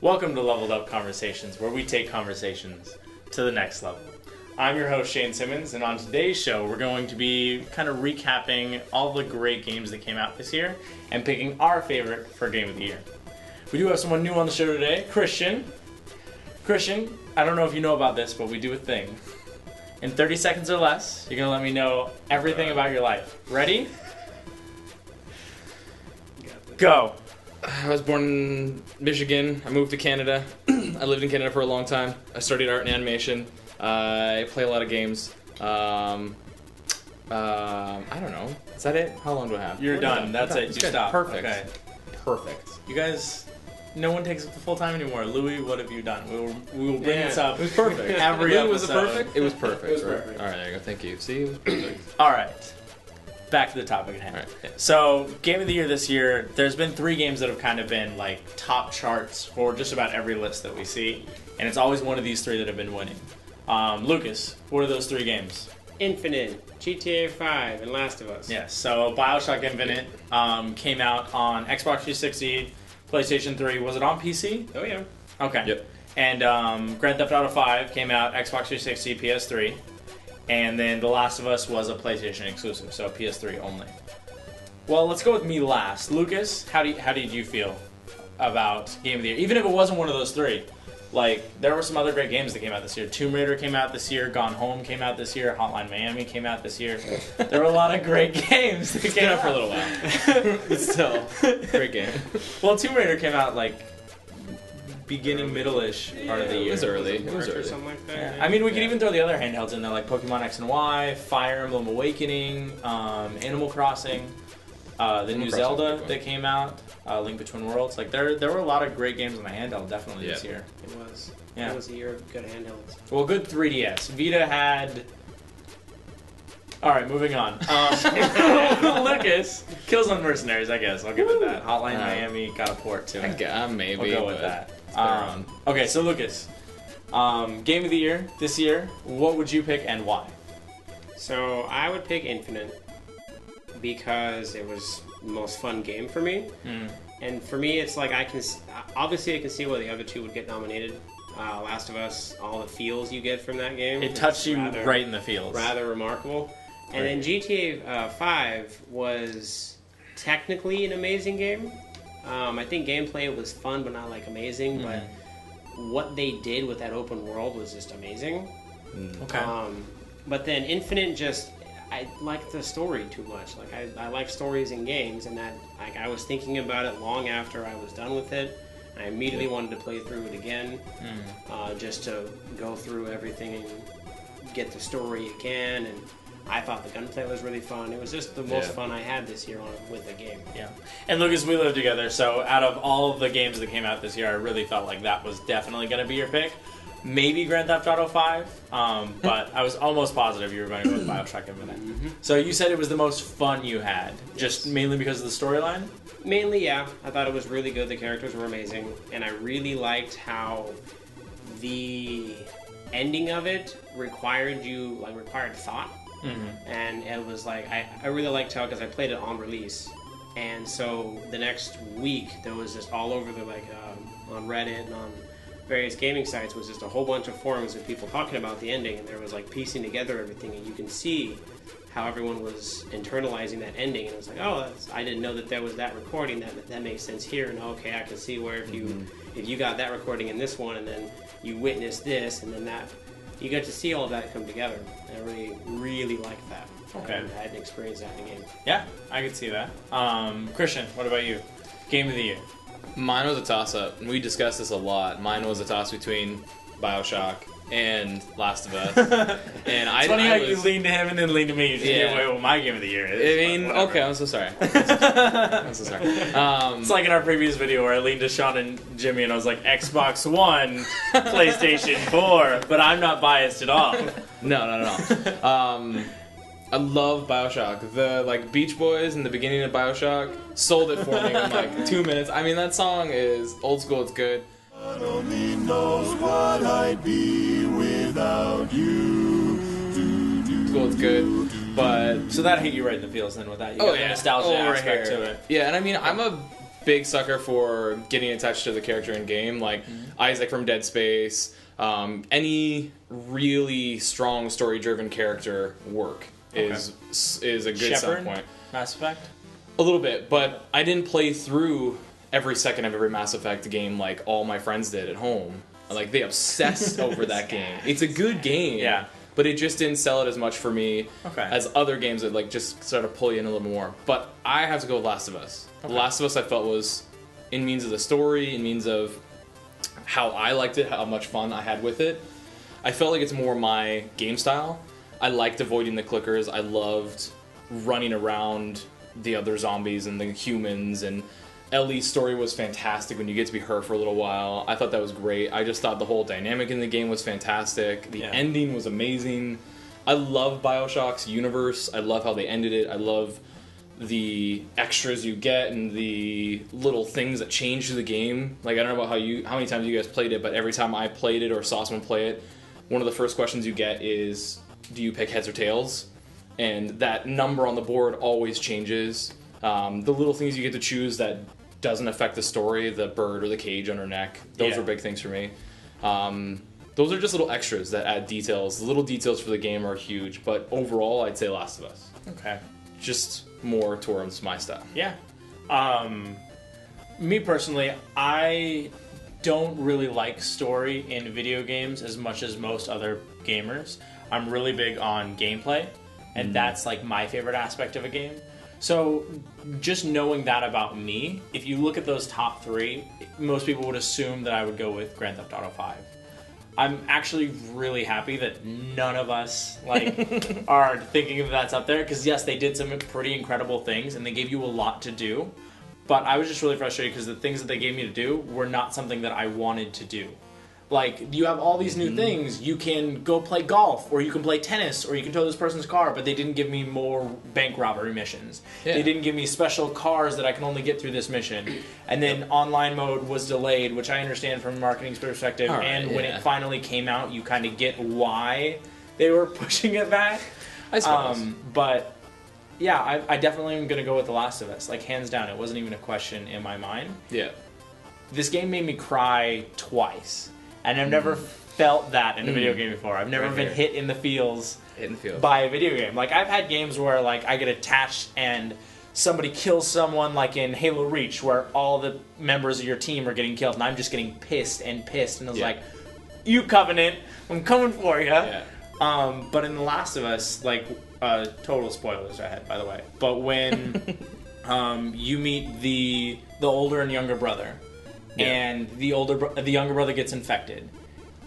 Welcome to Leveled Up Conversations, where we take conversations to the next level. I'm your host, Shane Simmons, and on today's show, we're going to be kind of recapping all the great games that came out this year and picking our favorite for Game of the Year. We do have someone new on the show today, Christian. Christian, I don't know if you know about this, but we do a thing. In 30 seconds or less, you're going to let me know everything about your life. Ready? Go. I was born in Michigan. I moved to Canada. I lived in Canada for a long time. I studied art and animation. I play a lot of games. I don't know. Is that it? How long do I have? You're done. That's it. You stop. Perfect. Okay. Perfect. You guys, no one takes it the full time anymore. Louis, what have you done? We will bring this up. It was perfect. Every Louis, episode. was it perfect? It was perfect. It was right? perfect. All right, there you go. Thank you. See, it was perfect. All right. Back to the topic at hand. All right. Yeah. So, Game of the Year this year, there's been 3 games that have kind of been like top charts for just about every list that we see, and it's always one of these 3 that have been winning. Lucas, what are those 3 games? Infinite, GTA 5, and Last of Us. Yes, so BioShock Infinite came out on Xbox 360, PlayStation 3. Was it on PC? Oh yeah. Okay. Yep. And Grand Theft Auto 5 came out Xbox 360, PS3. And then The Last of Us was a PlayStation exclusive, so PS3 only. Well, let's go with me last. Lucas, how did you feel about Game of the Year? Even if it wasn't one of those 3. Like, there were some other great games that came out this year. Tomb Raider came out this year. Gone Home came out this year. Hotline Miami came out this year. There were a lot of great games that came out for a little while. But still, great game. Well, Tomb Raider came out, like, beginning, middle-ish part of the year. It was early. It was March or early. something like that. Yeah. I mean, we could even throw the other handhelds in there, like Pokemon X and Y, Fire Emblem Awakening, Animal Crossing, the new Crossing Zelda was a good one. that came out, Link Between Worlds. Like, there were a lot of great games on the handheld, definitely, this Yeah. year. It was. Yeah. It was a year of good handhelds. Well, good 3DS. Vita had... Alright, moving on. Lucas, Killzone Mercenaries, I guess. I'll give it that. Hotline Miami got a port to it. Maybe. We'll go with but that. it's better on. Okay, so Lucas, Game of the Year this year, what would you pick and why? So I would pick Infinite because it was the most fun game for me. And for me, it's like I can see why the other 2 would get nominated. Last of Us, all the feels you get from that game. It touched you rather- right in the feels. Rather remarkable. And then GTA 5 was technically an amazing game. I think gameplay was fun, but not like amazing. But what they did with that open world was just amazing. Okay. But then Infinite I like the story too much. Like I like stories in games, and that like I was thinking about it long after I was done with it. I immediately wanted to play through it again, just to go through everything and get the story again. And I thought the gunplay was really fun. It was just the most fun I had this year with the game. Yeah. And Lucas, we live together, so out of all of the games that came out this year, I really felt like that was definitely going to be your pick. Maybe Grand Theft Auto 5, but I was almost positive you were going to go with BioShock Infinite. So you said it was the most fun you had, just mainly because of the storyline? Mainly, yeah. I thought it was really good. The characters were amazing. And I really liked how the ending of it required thought. And it was like, I really liked how, because I played it on release. And so the next week, there was just all over on Reddit and on various gaming sites was just a whole bunch of forums of people talking about the ending. And there was like piecing together everything. And you can see how everyone was internalizing that ending, and it was like, oh, I didn't know that there was that recording. That makes sense here, and okay, I can see where if you got that recording in this one, and then you witnessed this, and then that, you get to see all of that come together. And I really liked that. Okay. I hadn't experienced that in a game. Yeah, I could see that. Christian, what about you? Game of the Year. Mine was a toss-up, and we discussed this a lot. Mine was a toss between BioShock and Last of Us. And It's funny how you leaned to him and then leaned to me. You just gave away what my Game of the Year is. I mean, but whatever. okay, I'm so sorry. I'm so sorry. It's like in our previous video where I leaned to Sean and Jimmy and I was like, Xbox One, PlayStation 4, but I'm not biased at all. No. I love BioShock. The Beach Boys in the beginning of BioShock sold it for me in like 2 minutes. I mean, that song is old school. It's good. God only knows what I'd be without you. Old school. It's good. But So that hit you right in the feels then with that. You oh got the yeah, nostalgia over aspect here. to it. Yeah, and I mean, I'm a big sucker for getting attached to the character in game, like Isaac from Dead Space. Any really strong story-driven character work is a good Shepard, selling point. Mass Effect. A little bit, but I didn't play through every second of every Mass Effect game like all my friends did at home. Like, they obsessed over that game. It's a good game, Yeah. but it just didn't sell it as much for me Okay. as other games that like just sort of pull you in a little more. But I have to go with Last of Us. Okay. Last of Us I felt was, in means of the story, in means of how I liked it, how much fun I had with it. I felt like it's more my game style. I liked avoiding the clickers. I loved running around the other zombies and the humans, and Ellie's story was fantastic when you get to be her for a little while. I thought that was great. I just thought the whole dynamic in the game was fantastic. The ending was amazing. I love BioShock's universe. I love how they ended it. I love the extras you get and the little things that change through the game. Like, I don't know about how many times you guys played it, but every time I played it or saw someone play it, one of the first questions you get is, do you pick heads or tails? And that number on the board always changes. The little things you get to choose that doesn't affect the story, the bird or the cage on her neck, those are big things for me. Those are just little extras that add details. The little details for the game are huge, but overall, I'd say Last of Us. Okay. Just more towards my style. Yeah. Me personally, I don't really like story in video games as much as most other gamers. I'm really big on gameplay, and that's like my favorite aspect of a game. So just knowing that about me, if you look at those top three, most people would assume that I would go with Grand Theft Auto 5. I'm actually really happy that none of us are thinking that that's up there, because yes, they did some pretty incredible things and they gave you a lot to do, but I was just really frustrated because the things that they gave me to do were not something that I wanted to do. Like, you have all these new things. You can go play golf, or you can play tennis, or you can tow this person's car, but they didn't give me more bank robbery missions. Yeah. They didn't give me special cars that I can only get through this mission. And then online mode was delayed, which I understand from a marketing perspective. All right, and when yeah. it finally came out, you kind of get why they were pushing it back. I suppose. But yeah, I definitely am going to go with The Last of Us. Like, hands down, it wasn't even a question in my mind. Yeah. This game made me cry twice. And I've never felt that in a video game before. I've never Right been here. hit in the feels Hit in the field. by a video game. Like, I've had games where, like, I get attached and somebody kills someone, like in Halo Reach, where all the members of your team are getting killed, and I'm just getting pissed. And I was like, you Covenant, I'm coming for you. Yeah. But in The Last of Us, like, total spoilers ahead, by the way. But when you meet the older and younger brother, and the younger brother gets infected.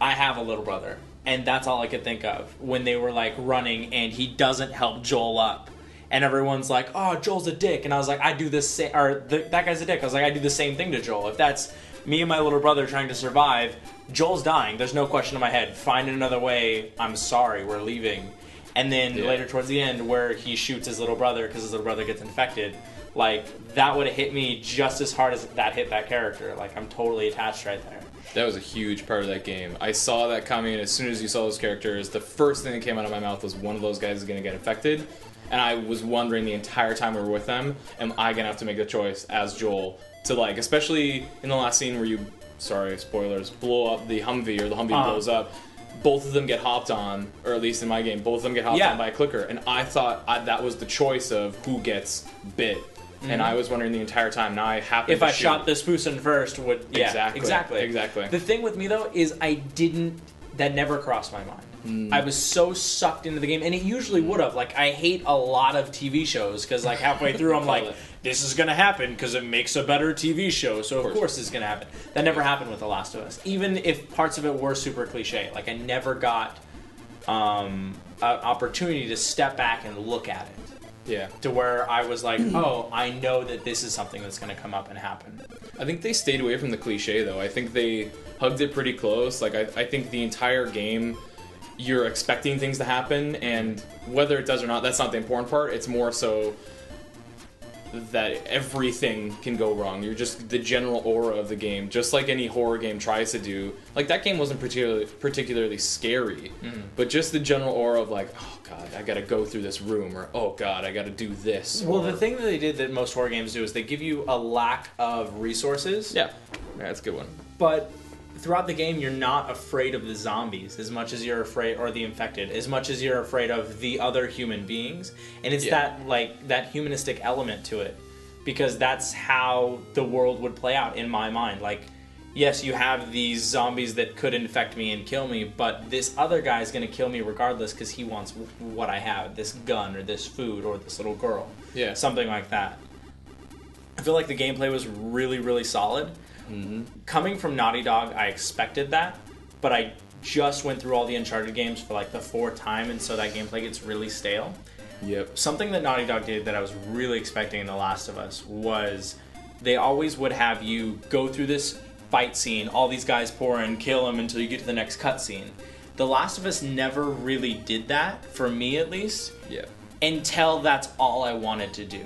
I have a little brother, and that's all I could think of when they were like running, and he doesn't help Joel up, and everyone's like, "Oh, Joel's a dick," and I was like, "I do this same," or that guy's a dick. I was like, "I do the same thing to Joel." If that's me and my little brother trying to survive, Joel's dying. There's no question in my head. Find another way. I'm sorry, we're leaving. And then later towards the end, where he shoots his little brother because his little brother gets infected. Like, that would have hit me just as hard as that hit that character. Like, I'm totally attached right there. That was a huge part of that game. I saw that coming, and as soon as you saw those characters, the first thing that came out of my mouth was one of those guys is going to get infected. And I was wondering the entire time we were with them, am I going to have to make the choice as Joel to, like, especially in the last scene where you, sorry, spoilers, blow up the Humvee, or the Humvee blows up. Both of them get hopped on, or at least in my game, both of them get hopped on by a clicker. And I thought that was the choice of who gets bit. And I was wondering the entire time. Now I happen If to I shoot. shot the Spoosin first, would exactly. The thing with me though is that never crossed my mind. I was so sucked into the game, and it usually would have. Like, I hate a lot of TV shows because like halfway through I'm like, this is gonna happen because it makes a better TV show, so of course it's gonna happen. That never happened with The Last of Us, even if parts of it were super cliche. Like, I never got an opportunity to step back and look at it. Yeah. To where I was like, oh, I know that this is something that's going to come up and happen. I think they stayed away from the cliche, though. I think they hugged it pretty close. Like, I think the entire game, you're expecting things to happen, and whether it does or not, that's not the important part. It's more so that everything can go wrong. You're just the general aura of the game, just like any horror game tries to do. Like, that game wasn't particularly scary, but just the general aura of like, oh god, I gotta go through this room, or oh god, I gotta do this. Well, or, the thing that they did that most horror games do is they give you a lack of resources. yeah, that's a good one. But throughout the game, you're not afraid of the zombies as much as you're afraid, or the infected, as much as you're afraid of the other human beings. And it's that humanistic element to it, because that's how the world would play out in my mind. Like, yes, you have these zombies that could infect me and kill me, but this other guy's going to kill me regardless because he wants what I have, this gun or this food or this little girl. Yeah. Something like that. I feel like the gameplay was really, really solid. Coming from Naughty Dog, I expected that, but I just went through all the Uncharted games for like the 4th time, and so that gameplay gets really stale. Yep. Something that Naughty Dog did that I was really expecting in The Last of Us was they always would have you go through this fight scene, all these guys pour in, kill them until you get to the next cutscene. The Last of Us never really did that, for me at least, until that's all I wanted to do.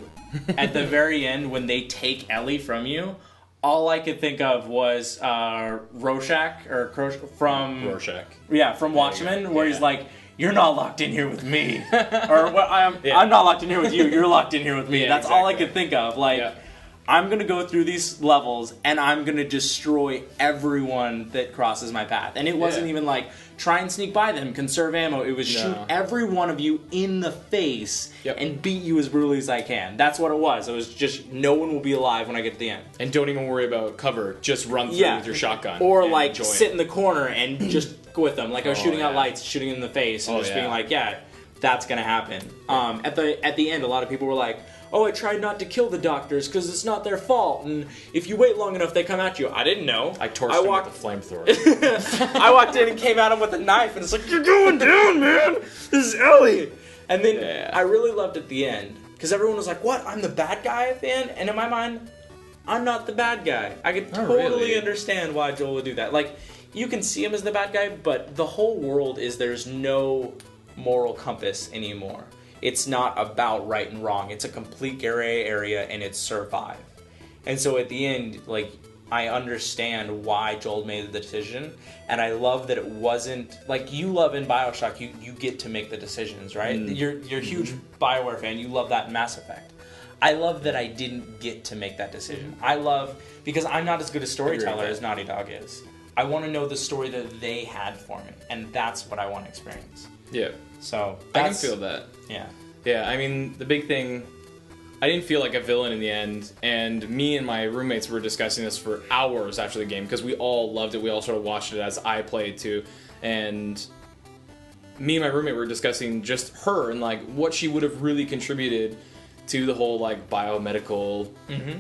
At the very end, when they take Ellie from you, all I could think of was Rorschach from Rorschach. Yeah, from Watchmen, where he's like, "You're not locked in here with me," or well, I'm not locked in here with you. You're locked in here with me. Yeah, That's all I could think of. Like, I'm gonna go through these levels and I'm gonna destroy everyone that crosses my path. And it wasn't even like try and sneak by them, conserve ammo. It was shoot every one of you in the face and beat you as brutally as I can. That's what it was. It was just no one will be alive when I get to the end. And don't even worry about cover. Just run through with your shotgun. Or like sit in the corner and just go with them. Like I was shooting out lights, shooting in the face, and just being like, that's gonna happen. At the end, a lot of people were like, "Oh, I tried not to kill the doctors because it's not their fault, and if you wait long enough, they come at you." I didn't know. I torched him with a flamethrower. I walked in and came at him with a knife, and it's like, "You're going down, man! This is Ellie!" And then I really loved at the end, because everyone was like, "What? I'm the bad guy at the end?" And in my mind, I'm not the bad guy. I could totally understand why Joel would do that. Like, you can see him as the bad guy, but the whole world is there's no moral compass anymore. It's not about right and wrong. It's a complete gray area, and it's survive. And so at the end, like, I understand why Joel made the decision, and I love that it wasn't like you love in BioShock. You get to make the decisions, right? You're a huge BioWare fan. You love that in Mass Effect. I love that I didn't get to make that decision. I love because I'm not as good a storyteller as Naughty Dog is. I want to know the story that they had for me, and that's what I want to experience. Yeah. So I can feel that. Yeah. Yeah, I mean, the big thing, I didn't feel like a villain in the end, and me and my roommates were discussing this for hours after the game, because we all loved it. We all sort of watched it as I played too, and me and my roommate were discussing just her and like what she would have really contributed to the whole like biomedical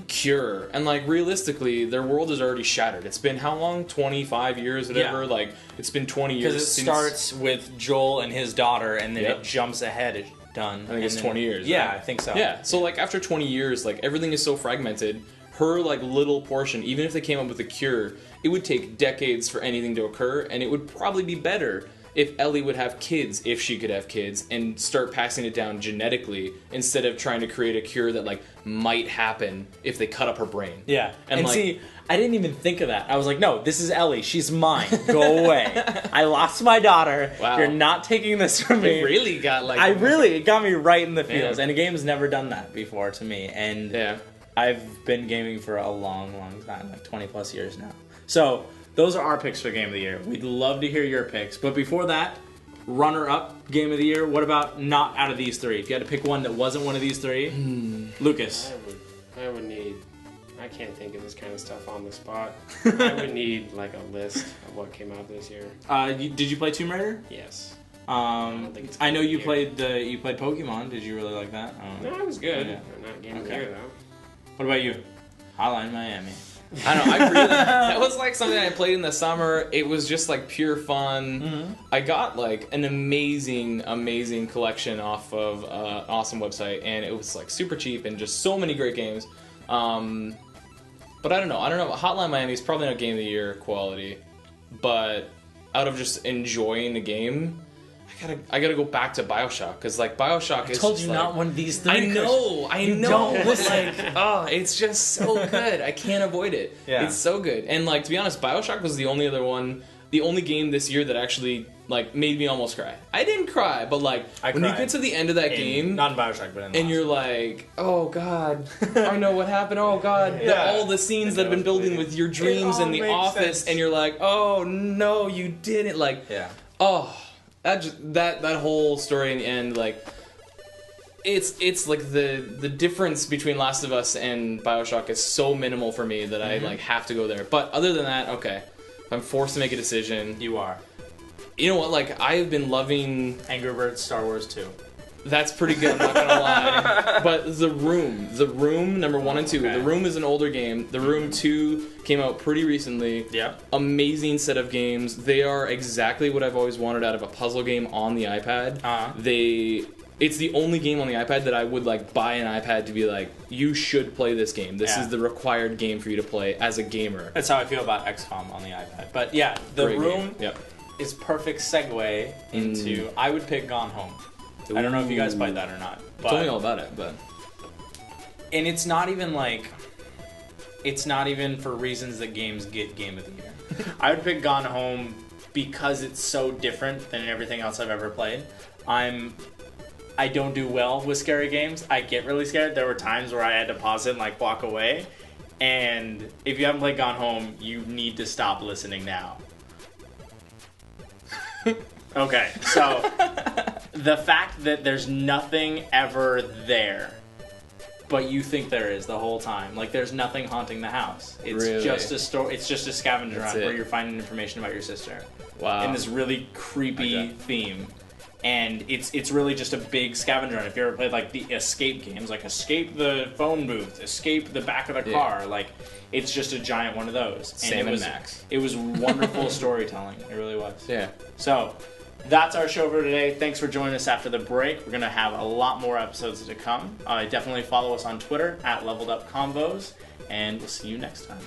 cure. And like realistically, their world is already shattered. It's been how long? 25 years, whatever. Like it's been 20 years. Because it starts with Joel and his daughter, and then it jumps ahead. It's done. I think it's 20 years. Yeah, right? I think so. Yeah. So like after 20 years, like everything is so fragmented. Her like little portion, even if they came up with a cure, it would take decades for anything to occur, and it would probably be better if Ellie would have kids, if she could have kids, and start passing it down genetically instead of trying to create a cure that like might happen if they cut up her brain. Yeah. And like, see, I didn't even think of that. I was like, no, this is Ellie. She's mine. Go away. I lost my daughter. Wow. You're not taking this from me. It really got like... it got me right in the feels. And a game's never done that before to me. And I've been gaming for a long, long time, like 20 plus years now. So those are our picks for Game of the Year. We'd love to hear your picks. But before that, runner-up Game of the Year, what about not out of these three? If you had to pick one that wasn't one of these three, Lucas. I would need... I can't think of this kind of stuff on the spot. I would need like a list of what came out this year. Did you play Tomb Raider? Yes. I know you played Pokemon. Did you really like that? No, it was good. Yeah. Not Game of the Year though. What about you? Hotline Miami. I don't know. That was like something I played in the summer. It was just like pure fun. I got like an amazing collection off of an awesome website, and it was like super cheap and just so many great games. But I don't know. Hotline Miami is probably not Game of the Year quality, but out of just enjoying the game, I gotta go back to BioShock because like BioShock is. I told just, you like, not one of these three. I know. don't But listen. like, oh, it's just so good. I can't avoid it. Yeah. It's so good. And like to be honest, BioShock was the only game this year that actually like made me almost cry. I didn't cry, but like I when you cried. get to the end of that game, Not in Bioshock, but in and Lost. you're like, oh god, I know what happened. Oh god, Yeah. all the scenes that have been building with your dreams all in the makes office, sense. and you're like, oh no, you didn't. Like, Yeah. oh, that whole story in the end, like, it's like the difference between Last of Us and BioShock is so minimal for me that I like have to go there. But other than that, okay, if I'm forced to make a decision, You are. you know what? Like, I have been loving. Angry Birds, Star Wars 2. That's pretty good, I'm not gonna lie. But The Room, number 1 and 2. Okay. The Room is an older game. The Room 2 came out pretty recently. Yep. Amazing set of games. They are exactly what I've always wanted out of a puzzle game on the iPad. Uh-huh. It's the only game on the iPad that I would like buy an iPad to be like, you should play this game. This Yeah. is the required game for you to play as a gamer. That's how I feel about XCOM on the iPad. But yeah, The Great Room game. Yep. is perfect segue into. I would pick Gone Home. I don't know if you guys played that or not. But, Tell me all about it, but and it's not even like. It's not even for reasons that games get Game of the Year. I would pick Gone Home because it's so different than everything else I've ever played. I don't do well with scary games. I get really scared. There were times where I had to pause it and like walk away. And if you haven't played Gone Home, you need to stop listening now. Okay, so the fact that there's nothing ever there, but you think there is the whole time. Like there's nothing haunting the house. It's Really? just a story. It's just a scavenger That's hunt where it. you're finding information about your sister. wow. In this really creepy Okay. theme. And it's really just a big scavenger hunt. If you ever played like the escape games, like escape the phone booth, escape the back of the Yeah. car, like it's just a giant one of those. And Sam it and was, Max. It was wonderful storytelling. It really was. Yeah. So that's our show for today. Thanks for joining us after the break. We're gonna have a lot more episodes to come. Definitely follow us on Twitter @LeveledUpConvos, and we'll see you next time.